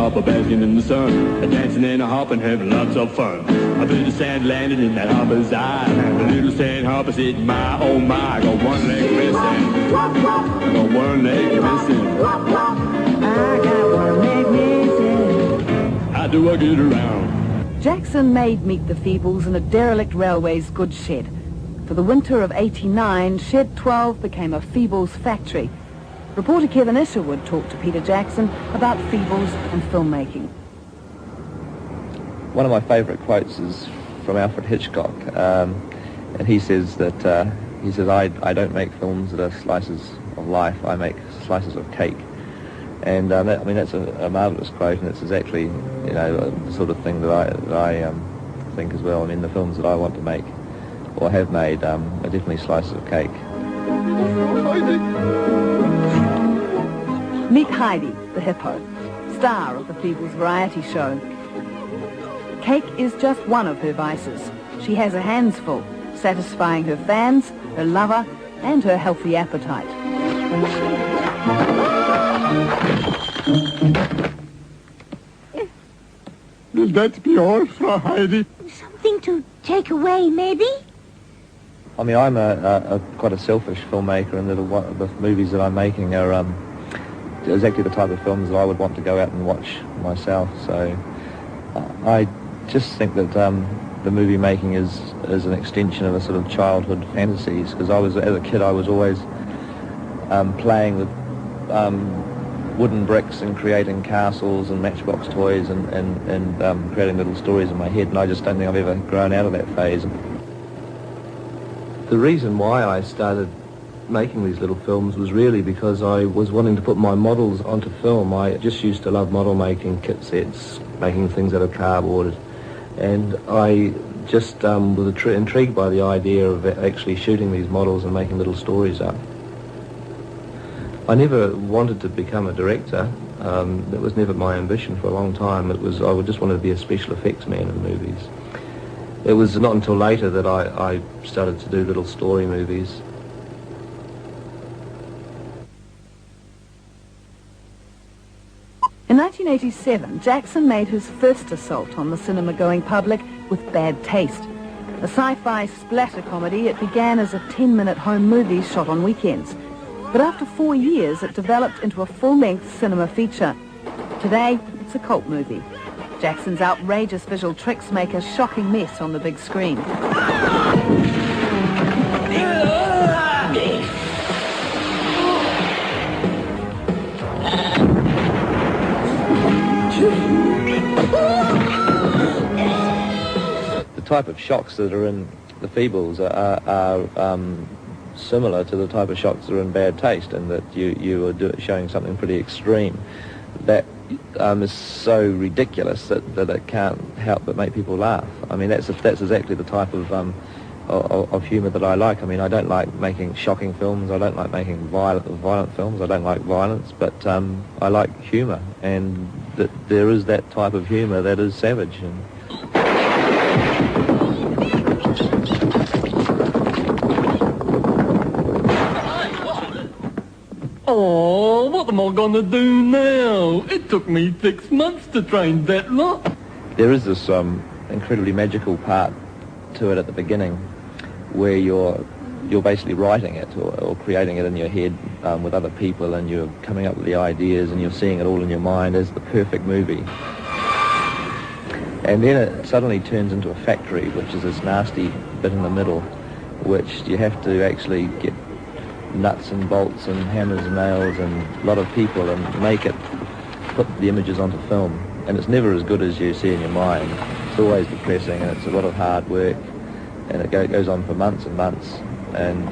hopper, basking in the sun, dancing and a hopping, having lots of fun. A bit of sand landed in that hopper's eye, the little sand hopper said, my, oh my, I got one leg missing. I got one leg missing. I got one leg missing. How do I get around? Jackson made Meet the Feebles in a derelict railway's goods shed. For the winter of '89, Shed 12 became a Feebles factory. Reporter Kevin Isherwood talked to Peter Jackson about Feebles and filmmaking. One of my favourite quotes is from Alfred Hitchcock, and he says that I don't make films that are slices of life. I make slices of cake. And that's a marvellous quote, and it's exactly the sort of thing that I think as well. I mean, the films that I want to make or have made are definitely slices of cake. Meet Heidi, the hippo, star of the Feebles variety show. Cake is just one of her vices. She has her hands full, satisfying her fans, her lover, and her healthy appetite. Will that be all, Frau Heidi? Something to take away, maybe? I mean, I'm quite a selfish filmmaker, and the movies that I'm making are exactly the type of films that I would want to go out and watch myself. So I just think that the movie making is an extension of a sort of childhood fantasies, because as a kid I was always playing with wooden bricks and creating castles and matchbox toys and creating little stories in my head, and I just don't think I've ever grown out of that phase. The reason why I started making these little films was really because I was wanting to put my models onto film. I just used to love model making, kit sets, making things out of cardboard, and I just was intrigued by the idea of actually shooting these models and making little stories up. I never wanted to become a director. That was never my ambition for a long time. I just wanted to be a special effects man in movies. It was not until later that I started to do little story movies. In 1987, Jackson made his first assault on the cinema-going public with Bad Taste. A sci-fi splatter comedy, it began as a 10-minute home movie shot on weekends. But after 4 years, it developed into a full-length cinema feature. Today, it's a cult movie. Jackson's outrageous visual tricks make a shocking mess on the big screen. The type of shocks that are in the Feebles are similar to the type of shocks that are in Bad Taste, and that you are showing something pretty extreme that is so ridiculous that it can't help but make people laugh. I mean, that's exactly the type of humour that I like. I mean, I don't like making shocking films. I don't like making violent films. I don't like violence, but I like humour, and that there is that type of humour that is savage. Oh, what am I gonna do now? It took me 6 months to train that lot. There is this incredibly magical part to it at the beginning, where you're basically writing it or creating it in your head with other people, and you're coming up with the ideas, and you're seeing it all in your mind as the perfect movie. And then it suddenly turns into a factory, which is this nasty bit in the middle, which you have to actually get nuts and bolts and hammers and nails and a lot of people and put the images onto film. And it's never as good as you see in your mind. It's always depressing, and it's a lot of hard work, and it goes on for months and months, and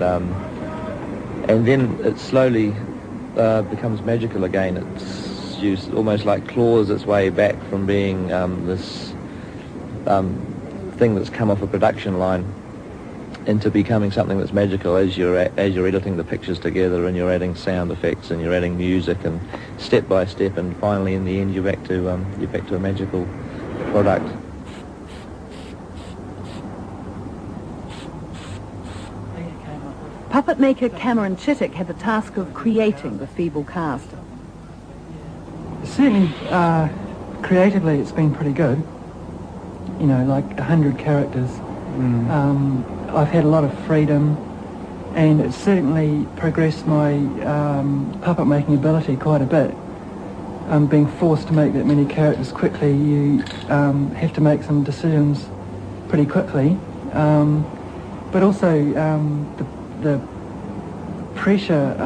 then it slowly becomes magical again. It's almost like claws its way back from being this thing that's come off a production line into becoming something that's magical as you're editing the pictures together, and you're adding sound effects, and you're adding music, and step by step, and finally in the end you're back to a magical product. Puppet maker Cameron Chittick had the task of creating the feeble cast. Certainly, Creatively, it's been pretty good. You know, like 100 characters. I've had a lot of freedom, and it's certainly progressed my puppet making ability quite a bit. Being forced to make that many characters quickly, you have to make some decisions pretty quickly. But also the pressure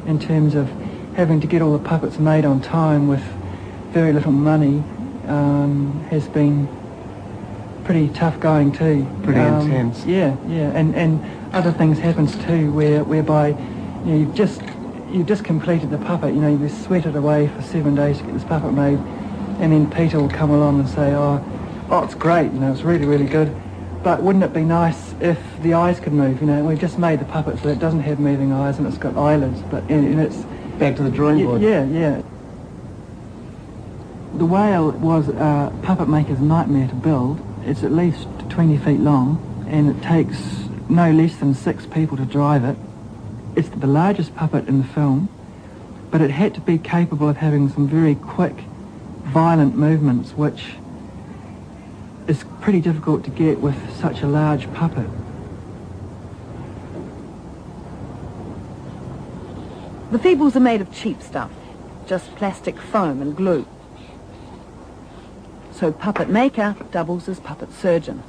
in terms of having to get all the puppets made on time with very little money has been pretty tough going too. Pretty intense. Yeah, and other things happens too, whereby you know, you've just completed the puppet. You know, you've sweated away for 7 days to get this puppet made, and then Peter will come along and say, oh, it's great. You know, it's really, really good. But wouldn't it be nice if the eyes could move? You know, we've just made the puppet so it doesn't have moving eyes and it's got eyelids, but and it's Back to the drawing board. Yeah. The whale was a puppet maker's nightmare to build. It's at least 20 feet long, and it takes no less than 6 people to drive it. It's the largest puppet in the film, but it had to be capable of having some very quick, violent movements, which is pretty difficult to get with such a large puppet. The Feebles are made of cheap stuff, just plastic foam and glue. So puppet maker doubles as puppet surgeon.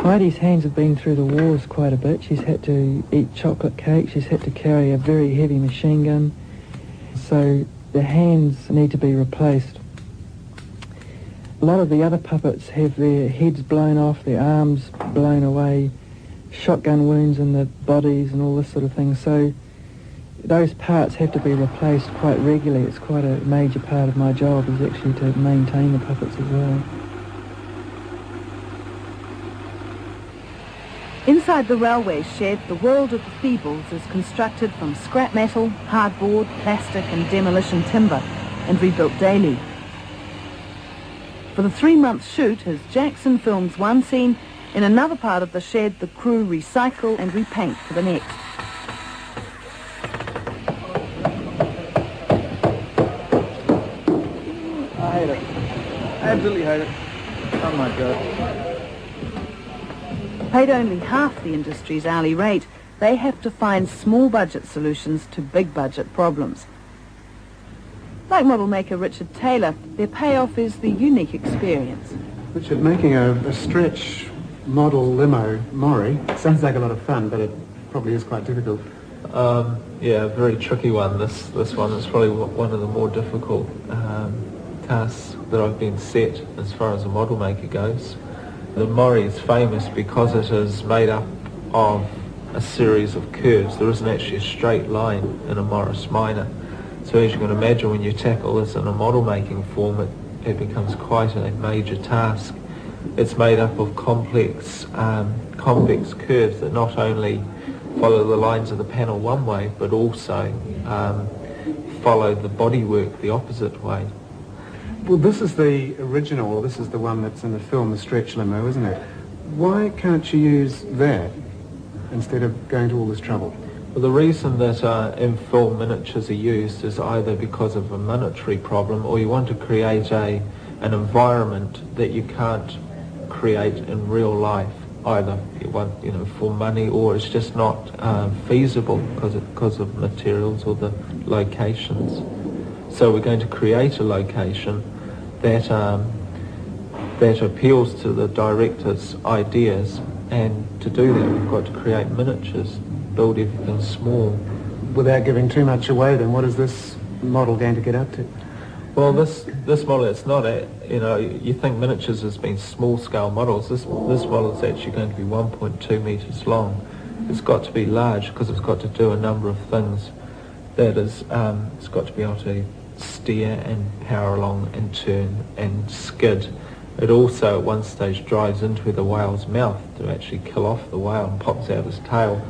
Heidi's hands have been through the wars quite a bit. She's had to eat chocolate cake, she's had to carry a very heavy machine gun, so the hands need to be replaced. A lot of the other puppets have their heads blown off, their arms blown away, shotgun wounds in the bodies and all this sort of thing, so those parts have to be replaced quite regularly. It's quite a major part of my job is actually to maintain the puppets as well. Inside the railway shed, the world of the Feebles is constructed from scrap metal, hardboard, plastic and demolition timber and rebuilt daily. For the 3-month shoot, as Jackson films one scene, in another part of the shed the crew recycle and repaint for the next. I hate it. I absolutely hate it. Oh my God. Paid only half the industry's hourly rate, they have to find small budget solutions to big budget problems. Like model maker Richard Taylor, their payoff is the unique experience. Richard, making a stretch model limo Maury sounds like a lot of fun, but it probably is quite difficult. Yeah, a very tricky one. This one is probably one of the more difficult tasks that I've been set as far as a model maker goes. The Maury is famous because it is made up of a series of curves. There isn't actually a straight line in a Morris Minor. So as you can imagine, when you tackle this in a model making form, it becomes quite a major task. It's made up of complex curves that not only follow the lines of the panel one way, but also follow the bodywork the opposite way. Well, this is the original, or this is the one that's in the film, the stretch limo, isn't it? Why can't you use that instead of going to all this trouble? Well, the reason that in film miniatures are used is either because of a monetary problem, or you want to create an environment that you can't create in real life. Either you want, for money, or it's just not feasible because of materials or the locations. So we're going to create a location that appeals to the director's ideas, and to do that we've got to create miniatures, build everything small. Without giving too much away, then what is this model going to get up to? Well, this model, it's not you think miniatures has been small scale models. This model is actually going to be 1.2 meters long. It's got to be large because it's got to do a number of things. That is, it's got to be able to steer and power along and turn and skid. It also at one stage drives into the whale's mouth to actually kill off the whale and pops out his tail.